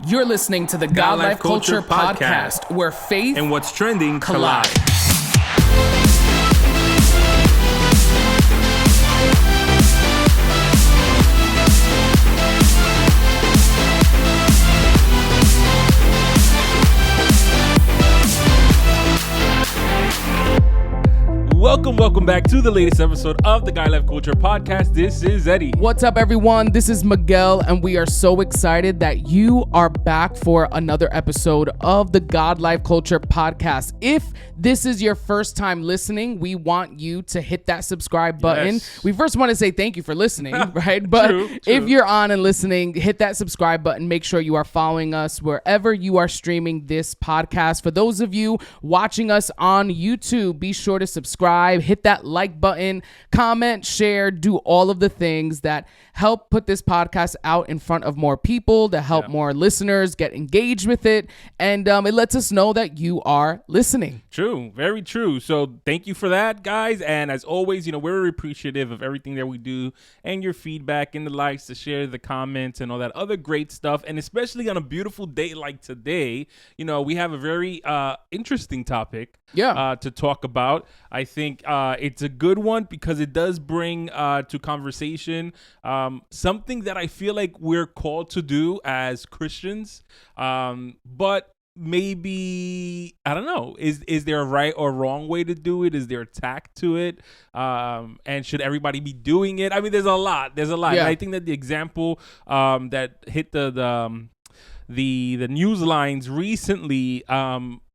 You're listening to the God Life Culture Podcast, where faith and what's trending collide. Welcome back to the latest episode of the God Life Culture Podcast. This is Eddie. What's up, everyone? This is Miguel, and we are so excited that you are back for another episode of the God Life Culture Podcast. If this is your first time listening, we want you to hit that subscribe button. Yes. We first want to say thank you for listening, right? But True. if you're on and listening, hit that subscribe button. Make sure you are following us wherever you are streaming this podcast. For those of you watching us on YouTube, be sure to subscribe, hit that like button, comment, share, do all of the things that help put this podcast out in front of more people, to help more listeners get engaged with it. And it lets us know that you are listening. True. Very true. So thank you for that, guys. And as always, we're appreciative of everything that we do and your feedback and the likes, to share the comments and all that other great stuff. And especially on a beautiful day like today, we have a very interesting topic to talk about. I think it's a good one because it does bring to conversation something that I feel like we're called to do as Christians, but maybe, I don't know, is there a right or wrong way to do it? Is there a tact to it? And should everybody be doing it? I mean, there's a lot. Yeah. And I think that the example that hit the news lines recently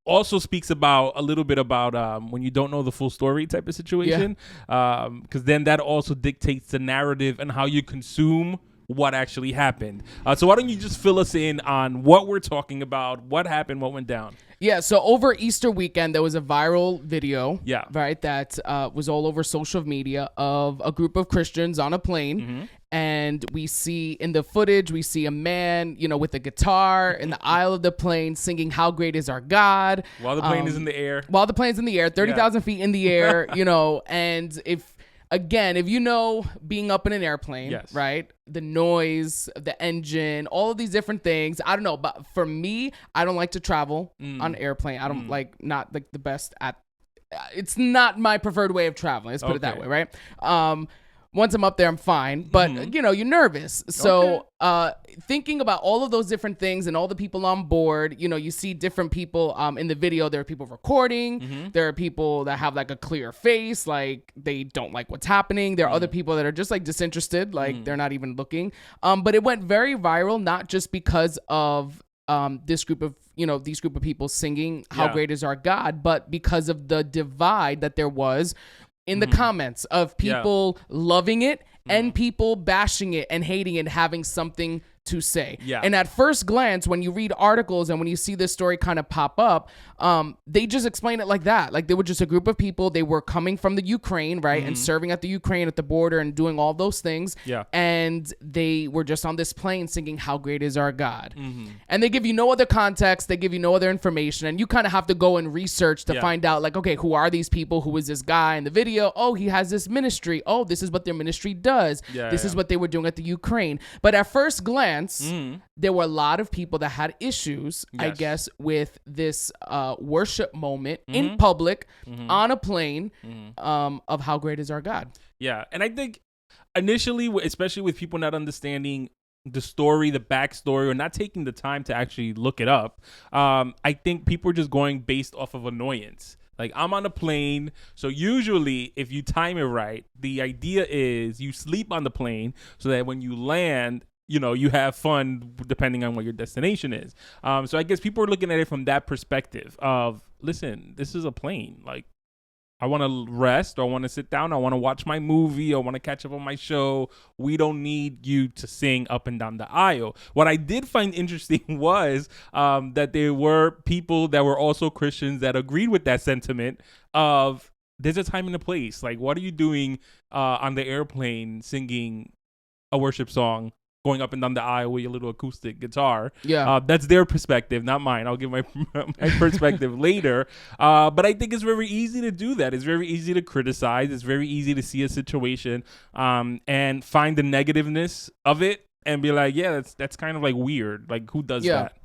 also speaks about a little bit about when you don't know the full story type of situation, because then that also dictates the narrative and how you consume what actually happened. So why don't you just fill us in on what we're talking about, what happened, what went down? Yeah, so over Easter weekend, there was a viral video, right, that was all over social media of a group of Christians on a plane. Mm-hmm. And we see in the footage, we see a man, with a guitar in the aisle of the plane singing "How Great Is Our God" while the plane is in the air. 30,000 feet in the air, and if being up in an airplane, right? The noise, the engine, all of these different things. I don't know, but for me, I don't like to travel on an airplane. I don't not the best at. It's not my preferred way of traveling. Let's put it that way, right? Once I'm up there, I'm fine. But, you're nervous. So thinking about all of those different things and all the people on board, you see different people in the video. There are people recording. Mm-hmm. There are people that have like a clear face, like they don't like what's happening. There are other people that are just like disinterested, like they're not even looking. But it went very viral, not just because of this group of people singing "How Great Is Our God," but because of the divide that there was in the comments of people loving it and people bashing it and hating it, having something to say. Yeah. And at first glance, when you read articles and when you see this story kind of pop up, they just explain it like that. Like they were just a group of people. They were coming from the Ukraine, right? And serving at the Ukraine at the border and doing all those things. Yeah. And they were just on this plane singing "How Great Is Our God." Mm-hmm. And they give you no other context. They give you no other information. And you kind of have to go and research to find out, like, okay, who are these people? Who is this guy in the video? Oh, he has this ministry. Oh, this is what their ministry does. This is what they were doing at the Ukraine. But at first glance, there were a lot of people that had issues, I guess, with this worship moment in public on a plane of "How Great Is Our God." Yeah. And I think initially, especially with people not understanding the story, the backstory, or not taking the time to actually look it up, I think people are just going based off of annoyance. Like, I'm on a plane, so usually if you time it right, the idea is you sleep on the plane so that when you land, you have fun depending on what your destination is. So I guess people are looking at it from that perspective of, listen, this is a plane. Like, I want to rest, or I want to sit down, I want to watch my movie, I want to catch up on my show. We don't need you to sing up and down the aisle. What I did find interesting was that there were people that were also Christians that agreed with that sentiment of, there's a time and a place. Like, what are you doing on the airplane singing a worship song, going up and down the aisle with your little acoustic guitar? That's their perspective, not mine. I'll give my perspective later. But I think it's very easy to do that. It's very easy to criticize. It's very easy to see a situation and find the negativeness of it and be like, that's kind of like weird. Like, who does that?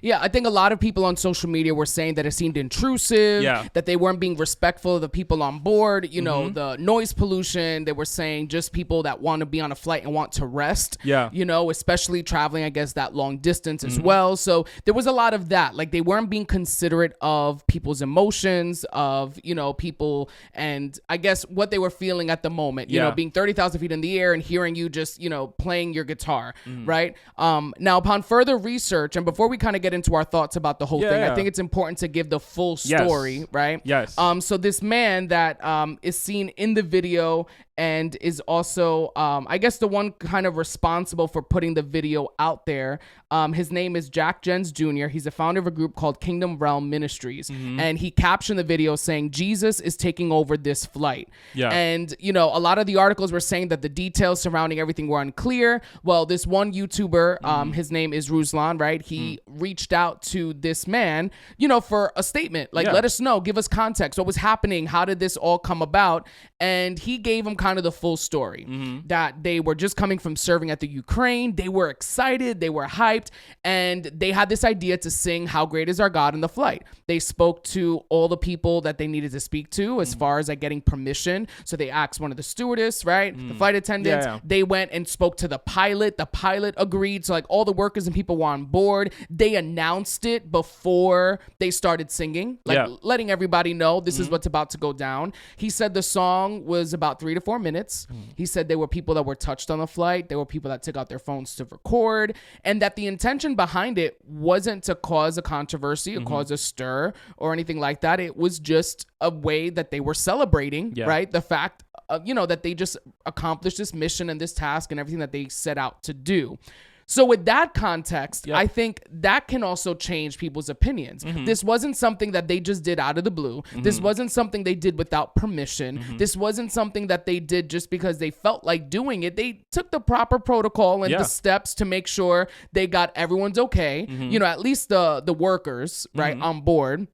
Yeah, I think a lot of people on social media were saying that it seemed intrusive, that they weren't being respectful of the people on board, you know, the noise pollution. They were saying just people that want to be on a flight and want to rest, you know, especially traveling, I guess, that long distance as well. So there was a lot of that. Like, they weren't being considerate of people's emotions, of, you know, people, and I guess what they were feeling at the moment, you know, being 30,000 feet in the air and hearing you just, you know, playing your guitar, right? Now, upon further research, and before we kind of get into our thoughts about the whole thing, I think it's important to give the full story, right? Yes. So this man that is seen in the video and is also, I guess, the one kind of responsible for putting the video out there. His name is Jack Jens Jr. He's a founder of a group called Kingdom Realm Ministries. And he captioned the video saying, "Jesus is taking over this flight." And, you know, a lot of the articles were saying that the details surrounding everything were unclear. Well, this one YouTuber, his name is Ruslan, right? He reached out to this man, you know, for a statement. Like, let us know, give us context. What was happening? How did this all come about? And he gave him kind of the full story, that they were just coming from serving at the Ukraine. They were excited, they were hyped, and they had this idea to sing "How Great Is Our God" in the flight. They spoke to all the people that they needed to speak to as far as like getting permission. So they asked one of the stewardess, right? The flight attendants. They went and spoke to the pilot. The pilot agreed. So like all the workers and people were on board. They announced it before they started singing, like letting everybody know this is what's about to go down. He said the song was about 3 to 4 minutes. He said there were people that were touched on the flight. There were people that took out their phones to record, and that the intention behind it wasn't to cause a controversy or cause a stir or anything like that. It was just a way that they were celebrating, right? The fact, you know, that they just accomplished this mission and this task and everything that they set out to do. So with that context, I think that can also change people's opinions. This wasn't something that they just did out of the blue. This wasn't something they did without permission. This wasn't something that they did just because they felt like doing it. They took the proper protocol and the steps to make sure they got everyone's okay. You know, at least the workers, right, on board.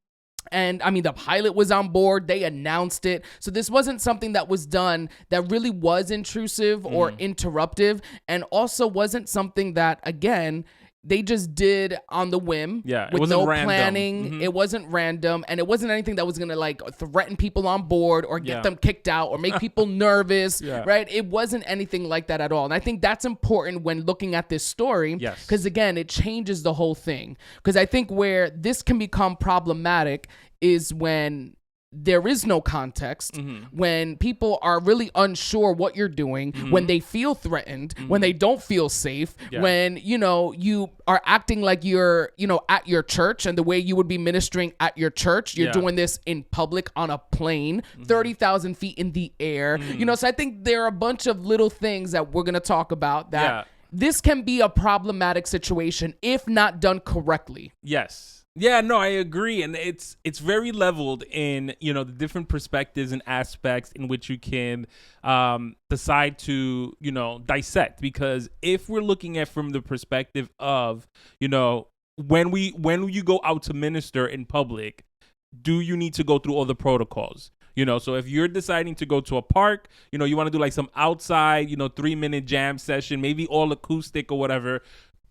And I mean, the pilot was on board. They announced it. So this wasn't something that was done that really was intrusive or interruptive, and also wasn't something that, again, they just did on the whim with no planning. It wasn't random, and it wasn't anything that was going to like threaten people on board or get them kicked out or make people nervous, right? It wasn't anything like that at all. And I think that's important when looking at this story, because again, it changes the whole thing. Because I think where this can become problematic is when there is no context, when people are really unsure what you're doing, when they feel threatened, when they don't feel safe, when, you know, you are acting like you're, you know, at your church, and the way you would be ministering at your church, you're doing this in public on a plane, 30,000 feet in the air, you know. So I think there are a bunch of little things that we're going to talk about that this can be a problematic situation if not done correctly. Yeah, no, I agree. And it's very leveled in, you know, the different perspectives and aspects in which you can decide to, you know, dissect. Because if we're looking at from the perspective of, you know, when you go out to minister in public, do you need to go through all the protocols? You know, so if you're deciding to go to a park, you know, you want to do like some outside, you know, 3-minute jam session, maybe all acoustic or whatever.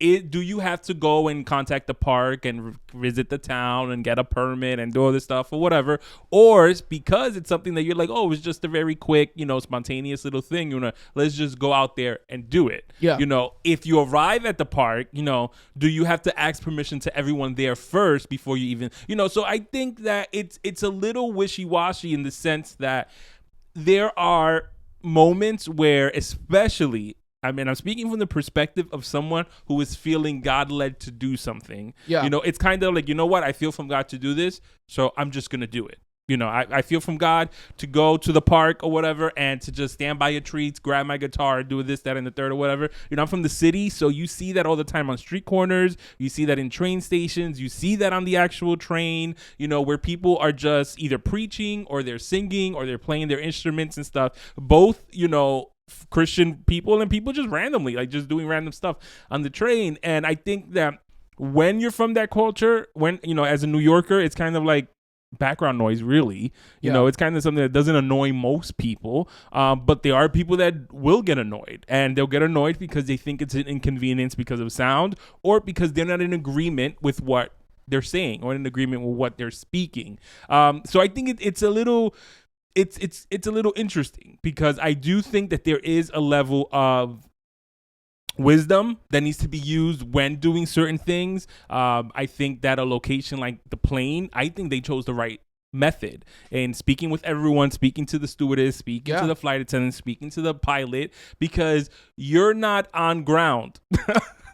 Do you have to go and contact the park and visit the town and get a permit and do all this stuff or whatever? Or it's because it's something that you're like, oh, it's just a very quick, you know, spontaneous little thing. You know, let's just go out there and do it. You know, if you arrive at the park, you know, do you have to ask permission to everyone there first before you even, you know? So I think that it's a little wishy-washy in the sense that there are moments where, especially, I mean, I'm speaking from the perspective of someone who is feeling God led to do something. You know, it's kind of like, you know what? I feel from God to do this, so I'm just going to do it. You know, I feel from God to go to the park or whatever and to just stand by a tree, grab my guitar, do this, that, and the third or whatever. You know, I'm from the city, so you see that all the time on street corners. You see that in train stations. You see that on the actual train, you know, where people are just either preaching or they're singing or they're playing their instruments and stuff. Both, you know, Christian people and people just randomly, like just doing random stuff on the train. And I think that when you're from that culture, when, you know, as a New Yorker, it's kind of like, background noise, really. You know, it's kind of something that doesn't annoy most people, but there are people that will get annoyed, and they'll get annoyed because they think it's an inconvenience because of sound, or because they're not in agreement with what they're saying or in agreement with what they're speaking. So I think it's a little a little interesting, because I do think that there is a level of wisdom that needs to be used when doing certain things. I think that a location like the plane, I think they chose the right method in speaking with everyone, speaking to the stewardess, speaking to the flight attendant, speaking to the pilot, because you're not on ground.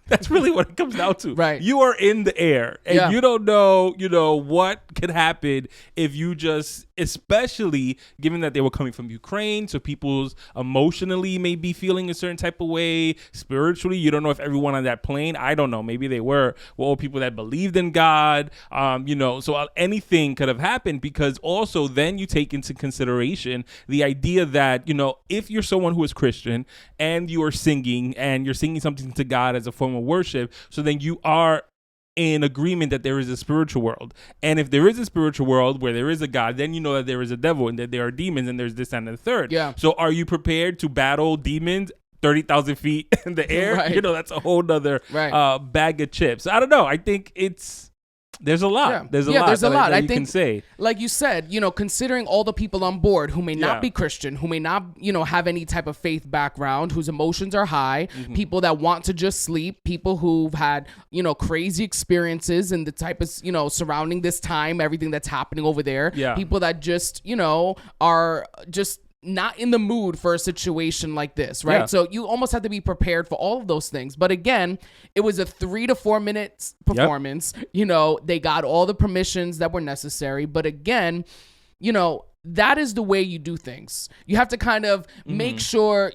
That's really what it comes down to. Right. You are in the air, and you don't know, what could happen if you just, especially given that they were coming from Ukraine, so people's emotionally may be feeling a certain type of way. Spiritually, you don't know if everyone on that plane, I don't know, maybe they were all people that believed in God, so anything could have happened, because also then you take into consideration the idea that, if you're someone who is Christian and you are singing and you're singing something to God as a form of worship, so then you are in agreement that there is a spiritual world. And if there is a spiritual world where there is a God, then you know that there is a devil and that there are demons and there's this and the third. Yeah. So are you prepared to battle demons 30,000 feet in the air? Right. That's a whole nother bag of chips. I don't know. I think there's a lot. Yeah. There's a lot that you can say. Like you said, considering all the people on board who may not be Christian, who may not, have any type of faith background, whose emotions are high, people that want to just sleep, people who've had, crazy experiences and the type of, surrounding this time, everything that's happening over there. Yeah. People that just, are just not in the mood for a situation like this, right? Yeah. So you almost have to be prepared for all of those things. But again, it was a 3 to 4 minutes performance. Yep. They got all the permissions that were necessary. But again, that is the way you do things. You have to kind of make sure,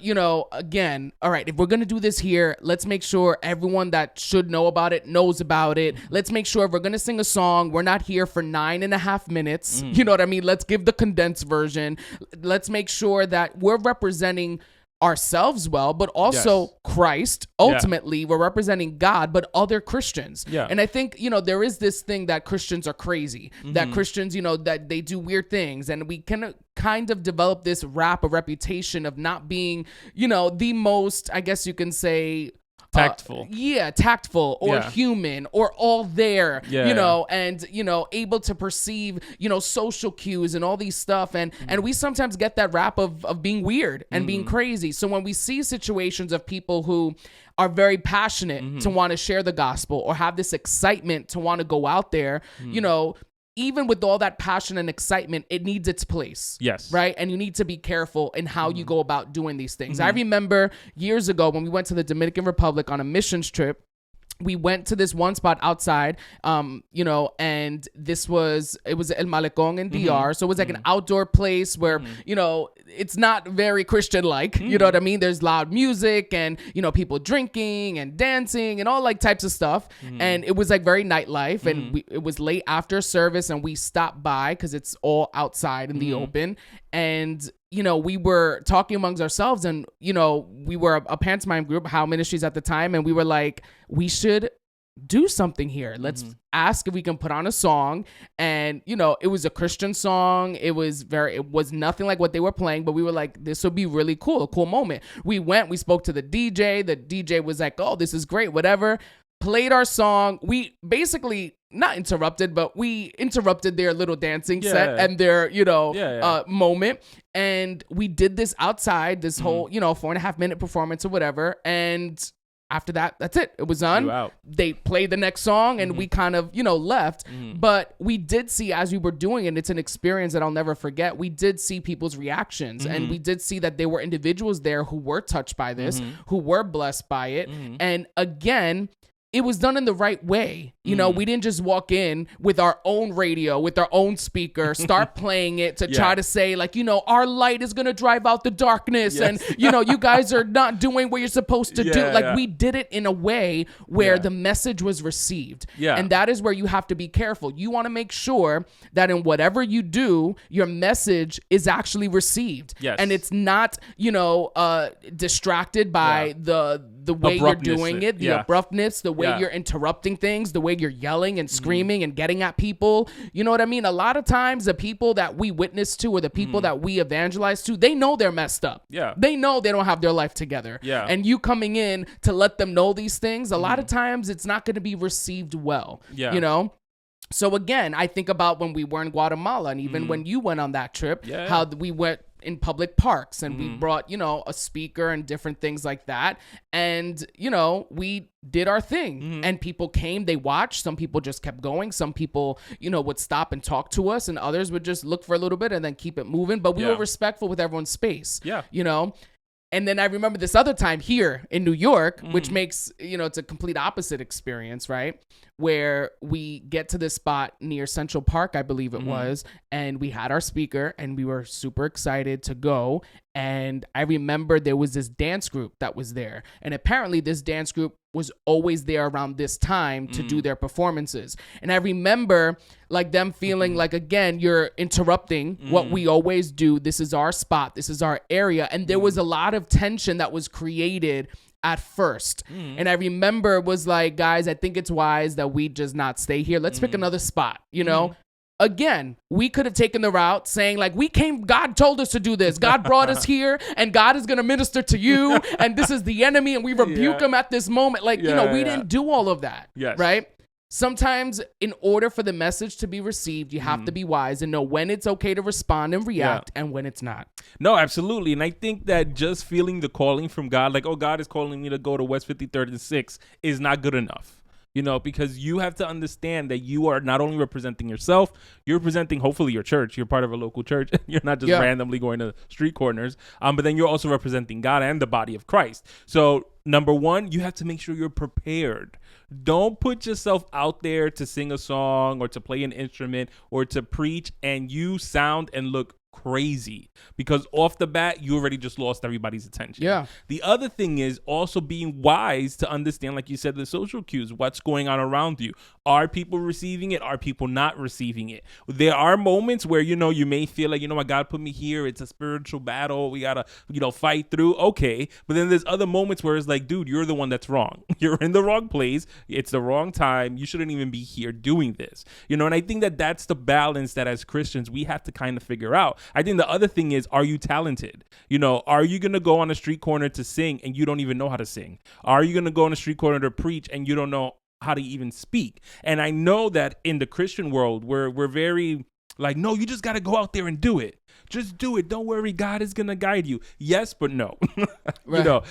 again, all right, if we're going to do this here, let's make sure everyone that should know about it knows about it. Let's make sure if we're going to sing a song, we're not here for 9.5 minutes. You know what I mean? Let's give the condensed version. Let's make sure that we're representing ourselves well, but also Christ. Ultimately, we're representing God, but other Christians. Yeah. And I think, there is this thing that Christians are crazy, that Christians, that they do weird things. And we can kind of develop this a reputation of not being, the most, I guess you can say, tactful. Tactful or human or all there, and, able to perceive, social cues and all these stuff. And we sometimes get that rap of being weird and being crazy. So when we see situations of people who are very passionate to want to share the gospel or have this excitement to want to go out there, even with all that passion and excitement, it needs its place. Yes. Right? And you need to be careful in how you go about doing these things. I remember years ago when we went to the Dominican Republic on a missions trip, we went to this one spot outside, and it was El Malecón in DR. So it was like an outdoor place where, it's not very Christian-like, you know what I mean? There's loud music and, people drinking and dancing and all like types of stuff. And it was like very nightlife, and it was late after service, and we stopped by because it's all outside in the open. And we were talking amongst ourselves, and, we were a pantomime group, How Ministries at the time, and we were like, we should do something here. Let's ask if we can put on a song. And, it was a Christian song. It was nothing like what they were playing, but we were like, this would be really cool, a cool moment. We spoke to the DJ. The DJ was like, oh, this is great, whatever. Played our song. We basically not interrupted, but we interrupted their little dancing set and their, moment. And we did this outside, this whole, 4.5 minute performance or whatever. And after that, that's it. It was done. They played the next song, and we kind of, left. But we did see, as we were doing it, it's an experience that I'll never forget. We did see people's reactions, and we did see that there were individuals there who were touched by this, who were blessed by it. And again, it was done in the right way. We didn't just walk in with our own radio, with our own speaker, start playing it to try to say like, our light is going to drive out the darkness. And, you guys are not doing what you're supposed to do. Like we did it in a way where the message was received. And that is where you have to be careful. You want to make sure that in whatever you do, your message is actually received. And it's not, distracted by the the way you're doing it, the abruptness, the way you're interrupting things, the way you're yelling and screaming and getting at people. You know what I mean? A lot of times the people that we witness to or the people that we evangelize to, they know they're messed up. Yeah. They know they don't have their life together. Yeah. And you coming in to let them know these things, a lot of times it's not going to be received well. Yeah. You know? So again, I think about when we were in Guatemala and even when you went on that trip, how we went in public parks and we brought, you know, a speaker and different things like that. And, you know, we did our thing and people came, they watched. Some people just kept going. Some people, you know, would stop and talk to us and others would just look for a little bit and then keep it moving. But we were respectful with everyone's space, you know. And then I remember this other time here in New York, which makes, you know, it's a complete opposite experience, right? Where we get to this spot near Central Park, I believe it was, and we had our speaker and we were super excited to go. And I remember there was this dance group that was there. And apparently this dance group was always there around this time to do their performances. And I remember like them feeling like, again, you're interrupting what we always do. This is our spot. This is our area. And there was a lot of tension that was created at first. And I remember it was like, guys, I think it's wise that we just not stay here. Let's pick another spot, you know? Again, we could have taken the route saying like, we came, God told us to do this. God brought us here and God is going to minister to you. And this is the enemy and we rebuke him at this moment. Like, you know, we didn't do all of that. Right? Sometimes in order for the message to be received, you have to be wise and know when it's okay to respond and react and when it's not. No, absolutely. And I think that just feeling the calling from God, like, oh, God is calling me to go to West 53rd and 6th is not good enough. You know, because you have to understand that you are not only representing yourself, you're representing hopefully your church. You're part of a local church. You're not just randomly going to street corners. But then you're also representing God and the body of Christ. So number one, you have to make sure you're prepared. Don't put yourself out there to sing a song or to play an instrument or to preach and you sound and look crazy, because off the bat you already just lost everybody's attention. The other thing is also being wise to understand, like you said, the social cues, what's going on around you. Are people receiving it? Are people not receiving it? There are moments where, you know, you may feel like, you know what, God put me here, it's a spiritual battle, we gotta, you know, fight through. Okay, but then there's other moments where it's like, dude, you're the one that's wrong. You're in the wrong place, it's the wrong time, you shouldn't even be here doing this, you know. And I think that that's the balance that as Christians we have to kind of figure out. I think the other thing is, are you talented? You know, are you going to go on a street corner to sing and you don't even know how to sing? Are you going to go on a street corner to preach and you don't know how to even speak? And I know that in the Christian world, we're very like, no, you just got to go out there and do it. Just do it. Don't worry. God is going to guide you. Yes, but no. You know,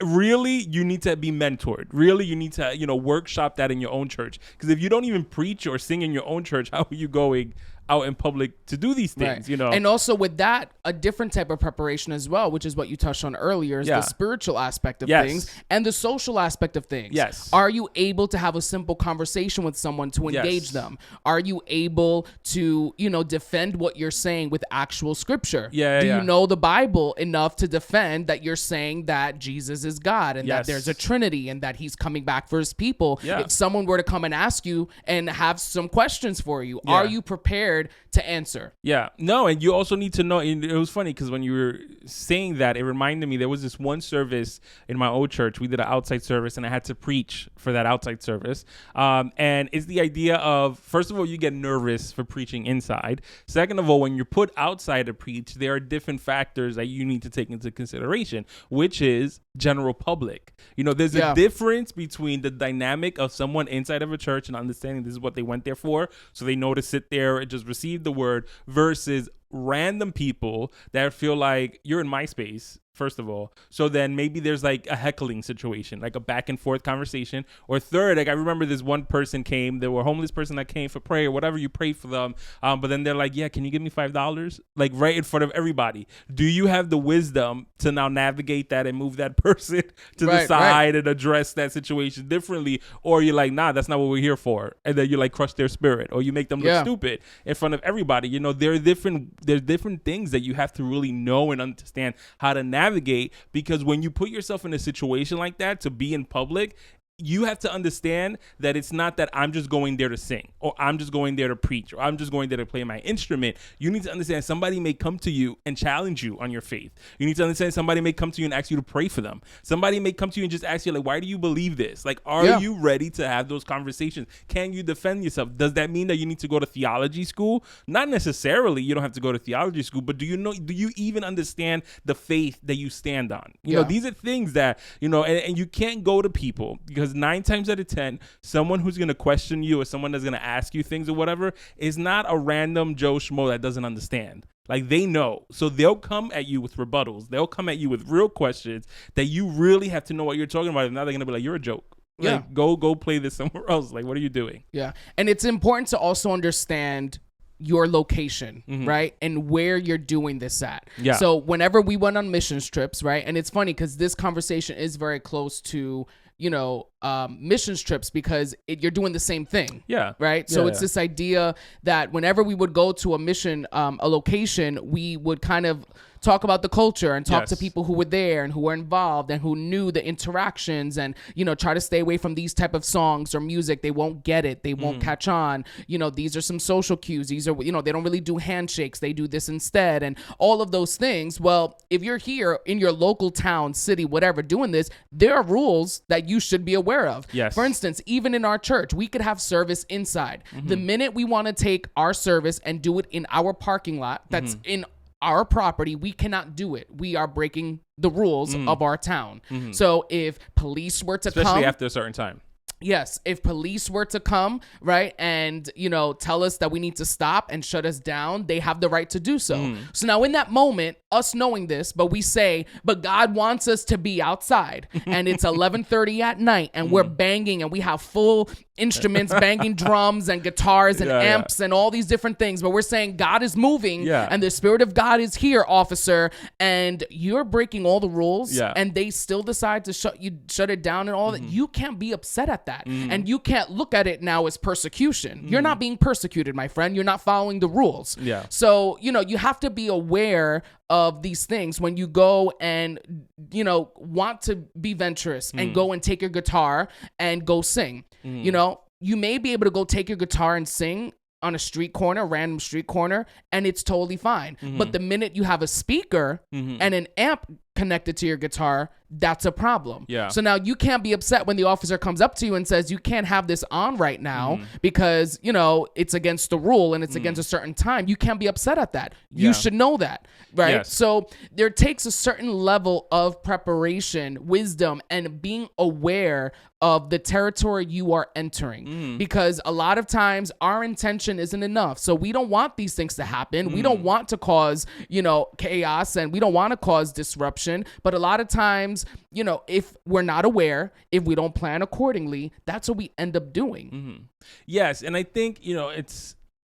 really, you need to be mentored. Really, you need to, you know, workshop that in your own church. Because if you don't even preach or sing in your own church, how are you going out in public to do these things, you know? And also with that, a different type of preparation as well, which is what you touched on earlier, is the spiritual aspect of things and the social aspect of things. Are you able to have a simple conversation with someone to engage them? Are you able to, you know, defend what you're saying with actual scripture? Do you know the Bible enough to defend that you're saying that Jesus is God and that there's a Trinity and that he's coming back for his people? If someone were to come and ask you and have some questions for you, are you prepared to answer? No, and you also need to know, and it was funny because when you were saying that, it reminded me, there was this one service in my old church. We did an outside service and I had to preach for that outside service. And it's the idea of, first of all, you get nervous for preaching inside. Second of all, when you're put outside to preach, there are different factors that you need to take into consideration, which is general public. You know, there's a difference between the dynamic of someone inside of a church and understanding this is what they went there for, so they know to sit there and just receive the word, versus random people that feel like you're in my space, first of all. So then maybe there's like a heckling situation, like a back and forth conversation. Or third, like I remember this one person came, there were a homeless person that came for prayer, whatever, you pray for them. But then they're like, yeah, can you give me $5? Like right in front of everybody. Do you have the wisdom to now navigate that and move that person to the side and address that situation differently? Or you're like, nah, that's not what we're here for. And then you like crush their spirit, or you make them look stupid in front of everybody. You know, there's different things that you have to really know and understand how to navigate, because when you put yourself in a situation like that to be in public, you have to understand that it's not that I'm just going there to sing, or I'm just going there to preach, or I'm just going there to play my instrument. You need to understand somebody may come to you and challenge you on your faith. You need to understand somebody may come to you and ask you to pray for them. Somebody may come to you and just ask you, like, why do you believe this? Like, are you ready to have those conversations? Can you defend yourself? Does that mean that you need to go to theology school? Not necessarily. You don't have to go to theology school, but do you even understand the faith that you stand on? You know, these are things that, you know, and you can't go to people, because 9 times out of 10, someone who's going to question you or someone that's going to ask you things or whatever is not a random Joe Schmo that doesn't understand. Like, they know. So they'll come at you with rebuttals. They'll come at you with real questions that you really have to know what you're talking about. And now they're going to be like, you're a joke. Like, go play this somewhere else. Like, what are you doing? Yeah. And it's important to also understand your location, right? And where you're doing this at. Yeah. So whenever we went on missions trips, right? And it's funny because this conversation is very close to, you know, missions trips, because you're doing the same thing. Yeah. Right. So it's this idea that whenever we would go to a mission, a location, we would kind of talk about the culture and talk to people who were there and who were involved and who knew the interactions, and, you know, try to stay away from these type of songs or music. They won't get it. They won't catch on. You know, these are some social cues. These are, you know, they don't really do handshakes. They do this instead, and all of those things. Well, if you're here in your local town, city, whatever, doing this, there are rules that you should be aware of. Yes. For instance, even in our church, we could have service inside. The minute we want to take our service and do it in our parking lot, that's in our property, we cannot do it. We are breaking the rules of our town. So if police were to come, especially after a certain time. Yes, if police were to come, right, and, you know, tell us that we need to stop and shut us down, they have the right to do so. So now in that moment, us knowing this, but we say, but God wants us to be outside, and it's 11:30 at night, and we're banging, and we have full instruments, banging drums and guitars and amps and all these different things, but we're saying God is moving and the Spirit of God is here, officer, and you're breaking all the rules, and they still decide to shut it down and all that. You can't be upset at that, and you can't look at it now as persecution. You're not being persecuted, my friend. You're not following the rules. So, you know, you have to be aware of these things when you go and, you know, want to be venturous and go and take your guitar and go sing. You know, you may be able to go take your guitar and sing on a street corner, random street corner, and it's totally fine. But the minute you have a speaker and an amp connected to your guitar, that's a problem. So now you can't be upset when the officer comes up to you and says, you can't have this on right now because, you know, it's against the rule and it's against a certain time. You can't be upset at that. You should know that, right? So there takes a certain level of preparation, wisdom, and being aware of the territory you are entering, because a lot of times our intention isn't enough. So we don't want these things to happen. We don't want to cause, you know, chaos, and we don't want to cause disruption. But a lot of times, you know, if we're not aware, if we don't plan accordingly, that's what we end up doing. Yes. And I think, you know,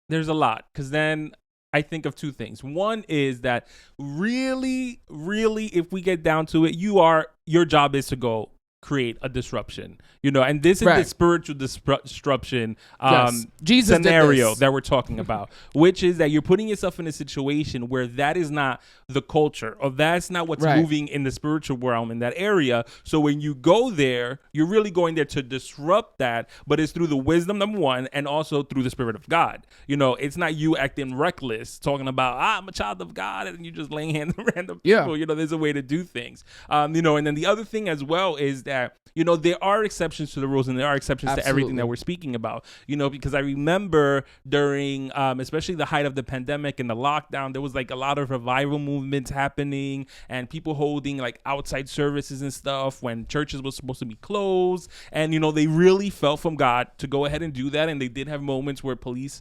there's a lot, because then I think of two things. One is that really, if we get down to it, your job is to go create a disruption, you know, and this is the spiritual disruption scenario that we're talking about, which is that you're putting yourself in a situation where that is not the culture, or that's not what's moving in the spiritual realm in that area. So when you go there, you're really going there to disrupt that, but it's through the wisdom, number one, and also through the Spirit of God. You know, it's not you acting reckless, talking about, I'm a child of God, and you just laying hands on random people. You know, there's a way to do things. You know, and then the other thing as well is that, you know, there are exceptions to the rules, and there are exceptions to everything that we're speaking about, you know, because I remember during, especially the height of the pandemic and the lockdown, there was like a lot of revival movements happening and people holding like outside services and stuff when churches were supposed to be closed. And, you know, they really felt from God to go ahead and do that. And they did have moments where police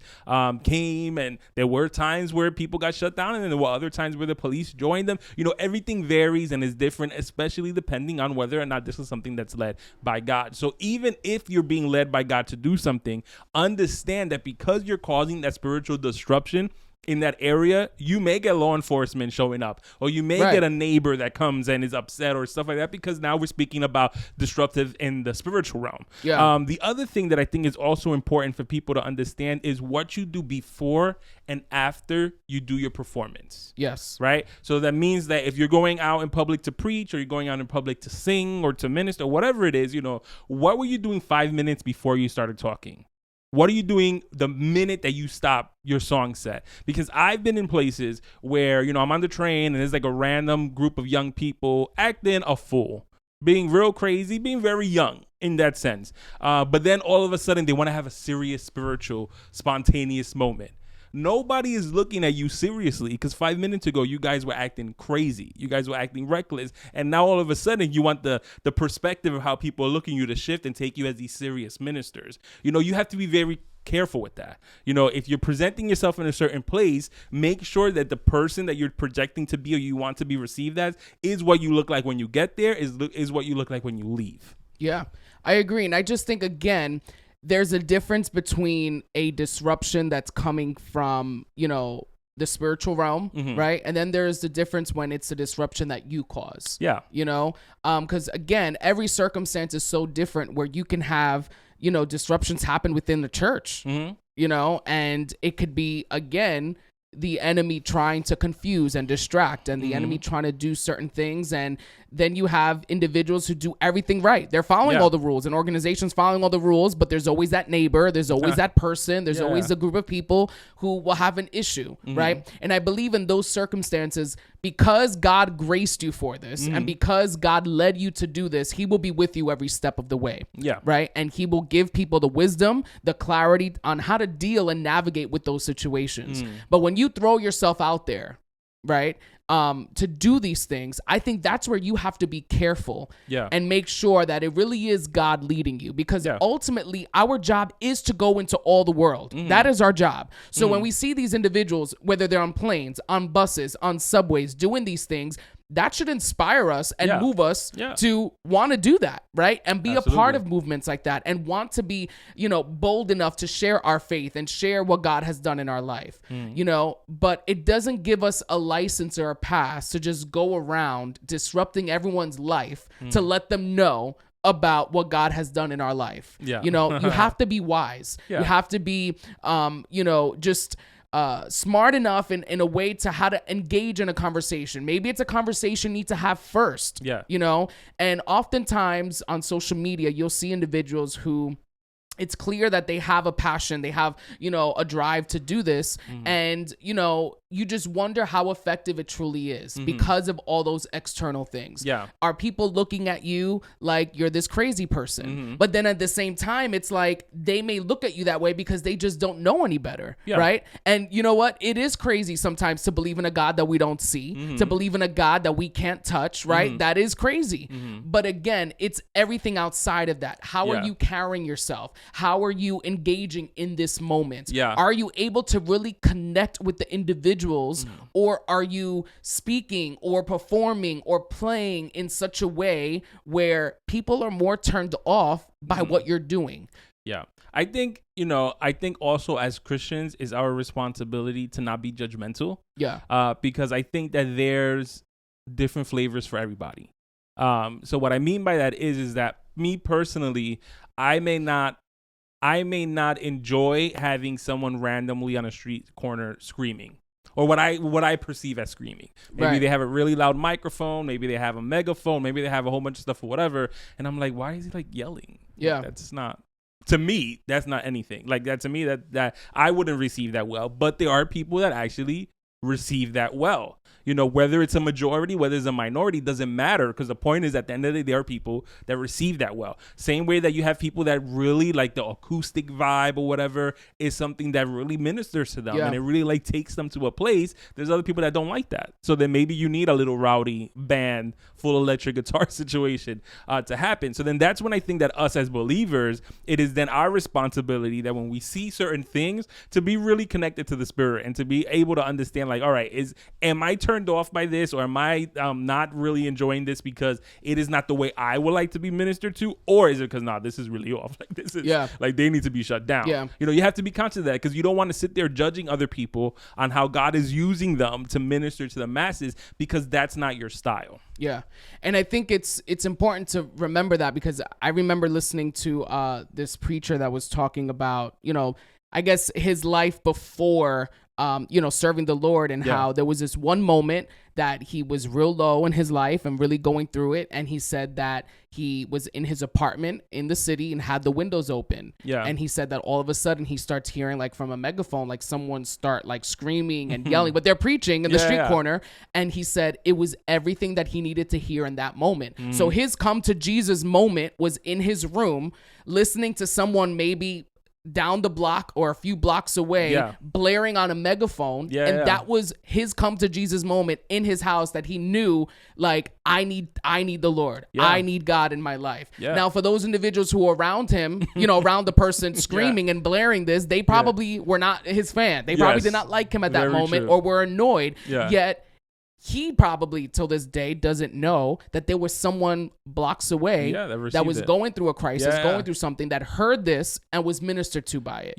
came, and there were times where people got shut down, and then there were other times where the police joined them. You know, everything varies and is different, especially depending on whether or not this is something that's led by God. So even if you're being led by God to do something, understand that because you're causing that spiritual disruption, in that area, you may get law enforcement showing up, or you may get a neighbor that comes and is upset or stuff like that, because now we're speaking about disruptive in the spiritual realm. The other thing that I think is also important for people to understand is what you do before and after you do your performance. Yes. Right? So that means that if you're going out in public to preach, or you're going out in public to sing or to minister, whatever it is, you know, what were you doing 5 minutes before you started talking? What are you doing the minute that you stop your song set? Because I've been in places where, you know, I'm on the train and there's like a random group of young people acting a fool, being real crazy, being very young in that sense. But then all of a sudden they want to have a serious, spiritual, spontaneous moment. Nobody is looking at you seriously, because 5 minutes ago, you guys were acting crazy. You guys were acting reckless. And now all of a sudden, you want the perspective of how people are looking at you to shift and take you as these serious ministers. You know, you have to be very careful with that. You know, if you're presenting yourself in a certain place, make sure that the person that you're projecting to be, or you want to be received as, is what you look like when you get there, is what you look like when you leave. Yeah, I agree. And I just think, again, there's a difference between a disruption that's coming from, you know, the spiritual realm, right? And then there's the difference when it's a disruption that you cause. Yeah. You know, because again, every circumstance is so different, where you can have, you know, disruptions happen within the church, you know, and it could be, again, the enemy trying to confuse and distract, and the enemy trying to do certain things. And then you have individuals who do everything right. They're following all the rules, and organizations following all the rules, but there's always that neighbor. There's always that person. There's always a group of people who will have an issue, right? And I believe in those circumstances, because God graced you for this, and because God led you to do this, he will be with you every step of the way. Yeah. Right. And he will give people the wisdom, the clarity on how to deal and navigate with those situations. But when you throw yourself out there, right, to do these things, I think that's where you have to be careful and make sure that it really is God leading you, because ultimately our job is to go into all the world. That is our job. So when we see these individuals, whether they're on planes, on buses, on subways, doing these things, that should inspire us and move us to want to do that, right? And be a part of movements like that, and want to be, you know, bold enough to share our faith and share what God has done in our life, you know, but it doesn't give us a license or a pass to just go around disrupting everyone's life to let them know about what God has done in our life. You know, you have to be wise. You have to be, you know, just smart enough in a way to how to engage in a conversation. Maybe it's a conversation you need to have first, you know, and oftentimes on social media, you'll see individuals who, it's clear that they have a passion, they have, you know, a drive to do this. And, you know, you just wonder how effective it truly is because of all those external things. Are people looking at you like you're this crazy person? But then at the same time, it's like they may look at you that way because they just don't know any better, right? And you know what? It is crazy sometimes to believe in a God that we don't see, to believe in a God that we can't touch, right? That is crazy. But again, it's everything outside of that. How are you carrying yourself? How are you engaging in this moment? Are you able to really connect with the individuals, or are you speaking or performing or playing in such a way where people are more turned off by what you're doing? I think, you know, I think also as Christians is our responsibility to not be judgmental. Because I think that there's different flavors for everybody. So what I mean by that is that me personally, I may not enjoy having someone randomly on a street corner screaming, or what I perceive as screaming. Maybe they have a really loud microphone, maybe they have a megaphone, maybe they have a whole bunch of stuff or whatever, and I'm like, why is he like yelling? Like, that's not, to me, that's not anything. Like that, to me, that I wouldn't receive that well. But there are people that actually receive that well. You know, whether it's a majority, whether it's a minority, doesn't matter, because the point is, at the end of the day, there are people that receive that well. Same way that you have people that really like the acoustic vibe or whatever is something that really ministers to them, and it really like takes them to a place. There's other people that don't like that. So then maybe you need a little rowdy band, full electric guitar situation to happen. So then that's when I think that us as believers, it is then our responsibility that when we see certain things, to be really connected to the Spirit and to be able to understand, like, all right, am I turned off by this, or am I not really enjoying this because it is not the way I would like to be ministered to, or is it because this is really off, like this is like they need to be shut down. You have to be conscious of that, because you don't want to sit there judging other people on how God is using them to minister to the masses, because that's not your style. And I think it's important to remember that, because I remember listening to this preacher that was talking about, I guess his life before serving the Lord, and how there was this one moment that he was real low in his life and really going through it. And he said that he was in his apartment in the city and had the windows open. And he said that all of a sudden he starts hearing, like from a megaphone, like someone start like screaming and yelling, but they're preaching in the street corner. And he said it was everything that he needed to hear in that moment. So his come to Jesus moment was in his room, listening to someone maybe down the block or a few blocks away, blaring on a megaphone. That was his come to Jesus moment in his house, that he knew, like, I need the Lord. I need God in my life. Now, for those individuals who were around him, around the person screaming and blaring this, they probably were not his fan. They probably did not like him at that moment, or were annoyed. Yet he probably till this day doesn't know that there was someone blocks away that was going through a crisis, going through something, that heard this and was ministered to by it.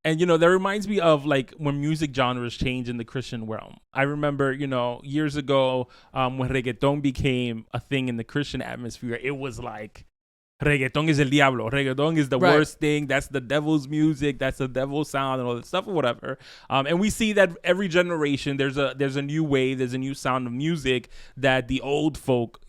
And, that reminds me of like when music genres change in the Christian realm. I remember, years ago when reggaeton became a thing in the Christian atmosphere, it was like, reggaeton is el diablo. Reggaeton is the worst thing. That's the devil's music. That's the devil's sound and all that stuff or whatever. And we see that every generation there's a new way, there's a new sound of music that the old folk,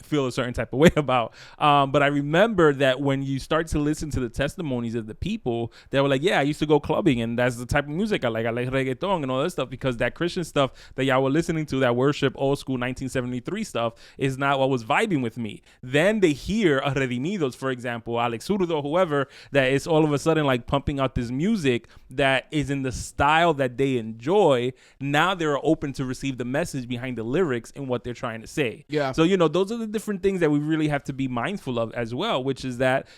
feel a certain type of way about. But I remember that when you start to listen to the testimonies of the people, they were like, I used to go clubbing and that's the type of music I like. I like reggaeton and all that stuff, because that Christian stuff that y'all were listening to, that worship old school 1973 stuff, is not what was vibing with me. Then they hear a Redimidos, for example, Alex Zurdo, whoever, that is all of a sudden like pumping out this music that is in the style that they enjoy. Now they're open to receive the message behind the lyrics and what they're trying to say. So, those are the different things that we really have to be mindful of as well, which is that,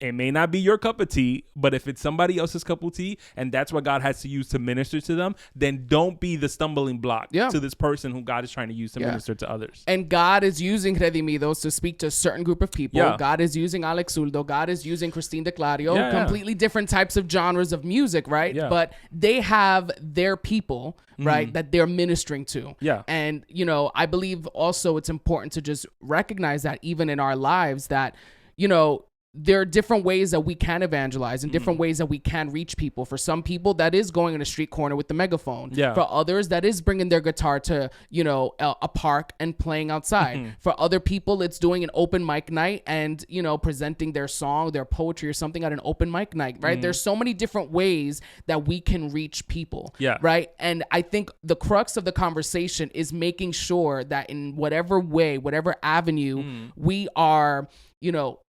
it may not be your cup of tea, but if it's somebody else's cup of tea and that's what God has to use to minister to them, then don't be the stumbling block to this person who God is trying to use to minister to others. And God is using Redimidos to speak to a certain group of people. God is using Alex Zurdo. God is using Christine de Clario. Completely different types of genres of music, right? But they have their people, right, that they're ministering to. And, I believe also it's important to just recognize that even in our lives that, there are different ways that we can evangelize and different ways that we can reach people. For some people, that is going in a street corner with the megaphone. For others, that is bringing their guitar to, a park and playing outside. For other people, it's doing an open mic night and, presenting their song, their poetry or something at an open mic night, right? There's so many different ways that we can reach people, right? And I think the crux of the conversation is making sure that in whatever way, whatever avenue we are,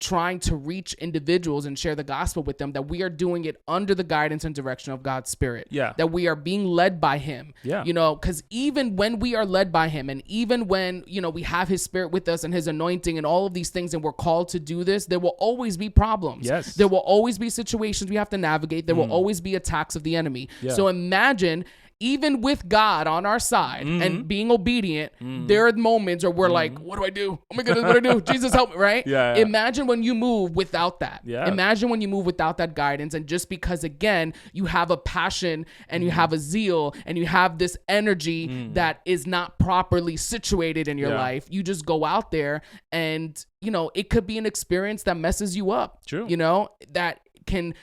trying to reach individuals and share the gospel with them, that we are doing it under the guidance and direction of God's Spirit. That we are being led by Him. Because even when we are led by Him, and even when, we have His Spirit with us and His anointing and all of these things, and we're called to do this, there will always be problems. There will always be situations we have to navigate. There will always be attacks of the enemy. So imagine, even with God on our side and being obedient, there are moments where we're like, what do I do? Oh my goodness, what do I do? Jesus, help me, right? Imagine when you move without that. Imagine when you move without that guidance. And just because, again, you have a passion and you have a zeal and you have this energy that is not properly situated in your life, you just go out there and, it could be an experience that messes you up. That can,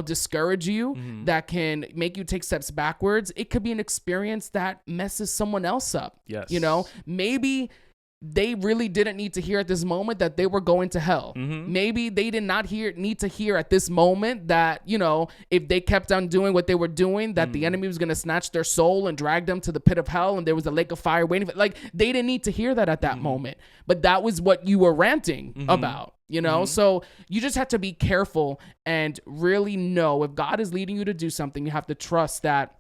discourage you, that can make you take steps backwards. It could be an experience that messes someone else up. Maybe they really didn't need to hear at this moment that they were going to hell. Maybe they did not need to hear at this moment that, if they kept on doing what they were doing, that the enemy was going to snatch their soul and drag them to the pit of hell and there was a lake of fire waiting for, like, they didn't need to hear that at that moment. But that was what you were ranting about. So you just have to be careful and really know, if God is leading you to do something, you have to trust that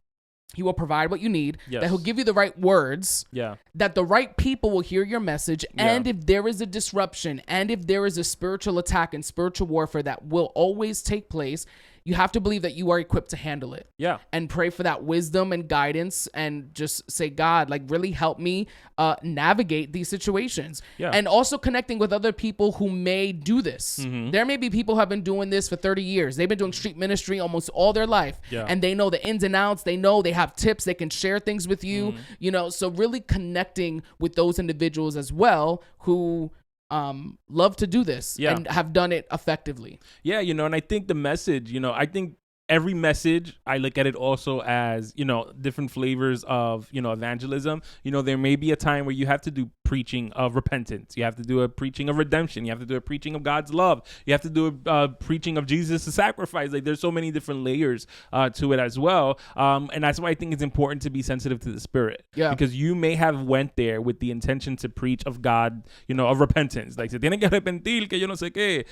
He will provide what you need, that He'll give you the right words, that the right people will hear your message. And if there is a disruption and if there is a spiritual attack and spiritual warfare that will always take place, you have to believe that you are equipped to handle it. Yeah. And pray for that wisdom and guidance, and just say, God, like, really help me navigate these situations. Yeah. And also connecting with other people who may do this. There may be people who have been doing this for 30 years. They've been doing street ministry almost all their life. Yeah. And they know the ins and outs. They know, they have tips. They can share things with you, you know, so really connecting with those individuals as well who love to do this and have done it effectively. Yeah, you know, and I think the message, you know, I think every message, I look at it also as, you know, different flavors of, you know, evangelism. You know, there may be a time where you have to do preaching of repentance. You have to do a preaching of redemption. You have to do a preaching of God's love. You have to do a preaching of Jesus' sacrifice. Like, there's so many different layers to it as well. And that's why I think it's important to be sensitive to the Spirit. Yeah. Because you may have went there with the intention to preach of God, you know, of repentance. Like, se tienen que arrepentir, que yo no sé qué,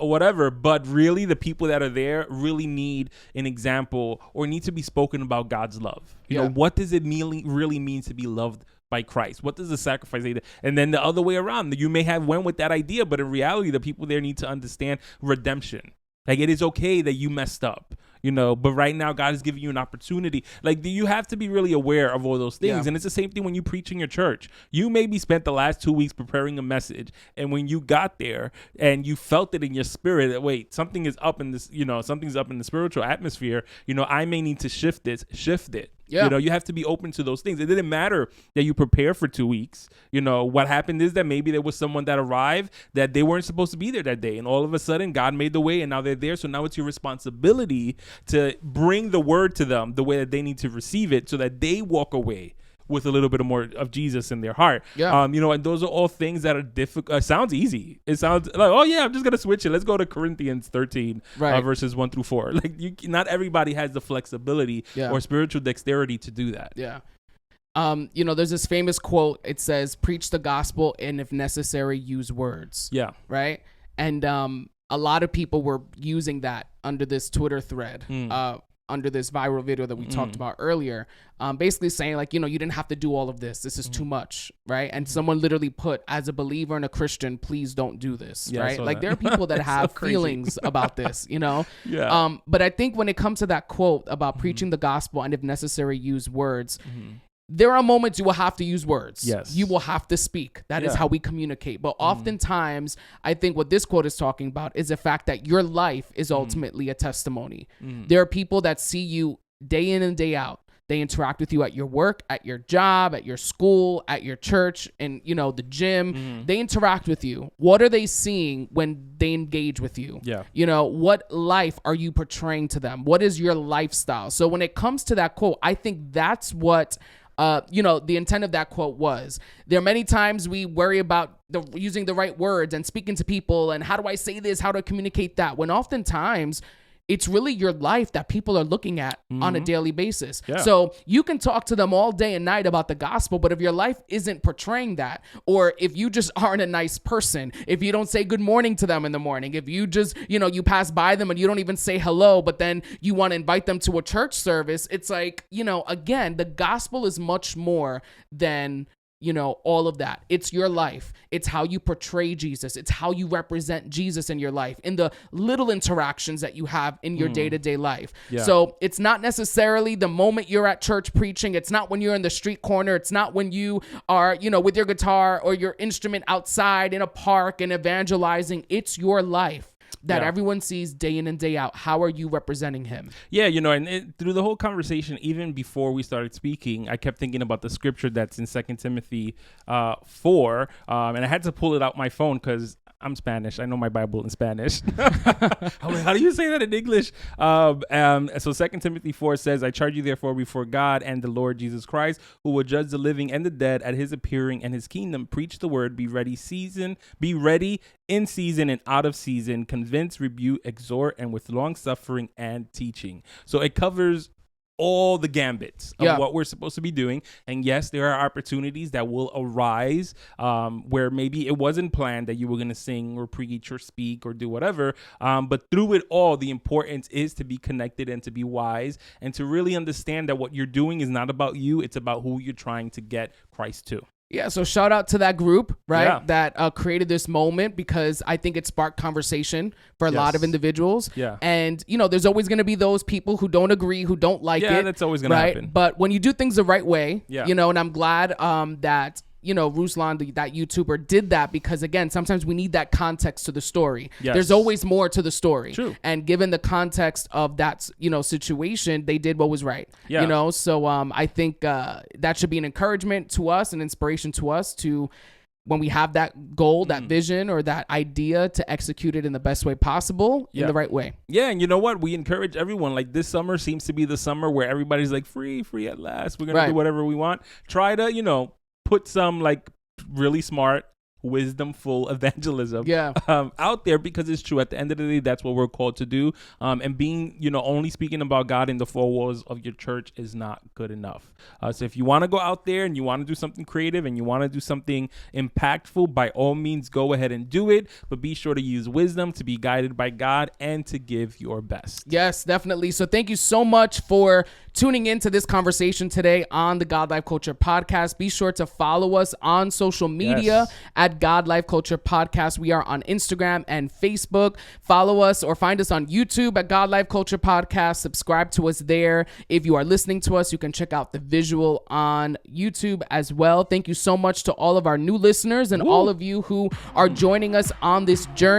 or whatever. But really, the people that are there really need an example, or need to be spoken about God's love. You know, what does it really mean to be loved by Christ? What does the sacrifice say? And then the other way around, you may have went with that idea, but in reality, the people there need to understand redemption. Like, it is okay that you messed up, you know, but right now God is giving you an opportunity. Like, you have to be really aware of all those things. Yeah. And it's the same thing when you preach in your church. You maybe spent the last 2 weeks preparing a message, and when you got there and you felt it in your spirit that, wait, something is up in this, you know, something's up in the spiritual atmosphere, you know, I may need to shift it. Yeah. You know, you have to be open to those things. It didn't matter that you prepare for 2 weeks. You know, what happened is that maybe there was someone that arrived that they weren't supposed to be there that day. And all of a sudden, God made the way, and now they're there. So now it's your responsibility to bring the word to them the way that they need to receive it, so that they walk away with a little bit more of Jesus in their heart. Yeah. You know, and those are all things that are difficult. Sounds easy. It sounds like, oh yeah, I'm just going to switch it. Let's go to Corinthians 13 verses 1-4. Like, not everybody has the flexibility or spiritual dexterity to do that. Yeah. You know, there's this famous quote. It says, preach the gospel, and if necessary, use words. Yeah. Right. And a lot of people were using that under this Twitter thread, under this viral video that we talked about earlier, basically saying, like, you know, you didn't have to do all of this. This is too much, right? And someone literally put, as a believer and a Christian, please don't do this, right? Like, there are people that have feelings about this, you know? Yeah. But I think when it comes to that quote about preaching the gospel and if necessary, use words, there are moments you will have to use words. Yes. You will have to speak. That is how we communicate. But oftentimes, I think what this quote is talking about is the fact that your life is ultimately a testimony. There are people that see you day in and day out. They interact with you at your work, at your job, at your school, at your church, and, you know, the gym. They interact with you. What are they seeing when they engage with you? Yeah. You know, what life are you portraying to them? What is your lifestyle? So when it comes to that quote, I think that's what you know, the intent of that quote was. There are many times we worry about using the right words and speaking to people and how do I say this, how do I communicate that, when oftentimes it's really your life that people are looking at on a daily basis. Yeah. So you can talk to them all day and night about the gospel, but if your life isn't portraying that, or if you just aren't a nice person, if you don't say good morning to them in the morning, if you just, you know, you pass by them and you don't even say hello, but then you want to invite them to a church service, it's like, you know, again, the gospel is much more than, you know, all of that. It's your life. It's how you portray Jesus. It's how you represent Jesus in your life, in the little interactions that you have in your day-to-day life. Yeah. So it's not necessarily the moment you're at church preaching. It's not when you're in the street corner. It's not when you are, you know, with your guitar or your instrument outside in a park and evangelizing. It's your life that everyone sees day in and day out. How are you representing him? Yeah, you know, and through the whole conversation, even before we started speaking, I kept thinking about the scripture that's in 2 Timothy 4, and I had to pull it out my phone because I'm Spanish. I know my Bible in Spanish. I'm like, how do you say that in English? So 2 Timothy 4 says, I charge you therefore before God and the Lord Jesus Christ, who will judge the living and the dead at his appearing and his kingdom. Preach the word, be ready in season and out of season, convince, rebuke, exhort, and with long suffering and teaching. So it covers all the gambits of what we're supposed to be doing. And yes, there are opportunities that will arise where maybe it wasn't planned that you were going to sing or preach or speak or do whatever. But through it all, the importance is to be connected and to be wise and to really understand that what you're doing is not about you. It's about who you're trying to get Christ to. Yeah, so shout out to that group, right? That created this moment, because I think it sparked conversation for a lot of individuals. Yeah. And, there's always going to be those people who don't agree, who don't like it. Yeah, that's always going to happen. But when you do things the right way, and I'm glad that Ruslan, that YouTuber, did that, because again, sometimes we need that context to the story. Yes. There's always more to the story. True. And given the context of that, situation, they did what was right. Yeah. So I think that should be an encouragement to us, an inspiration to us to, when we have that goal, that vision, or that idea, to execute it in the best way possible, in the right way. Yeah, and you know what? We encourage everyone. Like, this summer seems to be the summer where everybody's like, free at last. We're going to do whatever we want. Try to, put some like really smart, wisdomful evangelism out there, because it's true. At the end of the day, that's what we're called to do. And being, only speaking about God in the four walls of your church is not good enough. So if you want to go out there and you want to do something creative and you want to do something impactful, by all means, go ahead and do it. But be sure to use wisdom, to be guided by God, and to give your best. Yes, definitely. So thank you so much for tuning into this conversation today on the God Life Culture Podcast. Be sure to follow us on social media at God Life Culture Podcast. We are on Instagram and Facebook. Follow us or find us on YouTube at God Life Culture Podcast. Subscribe to us there. If you are listening to us, you can check out the visual on YouTube as well. Thank you so much to all of our new listeners and all of you who are joining us on this journey.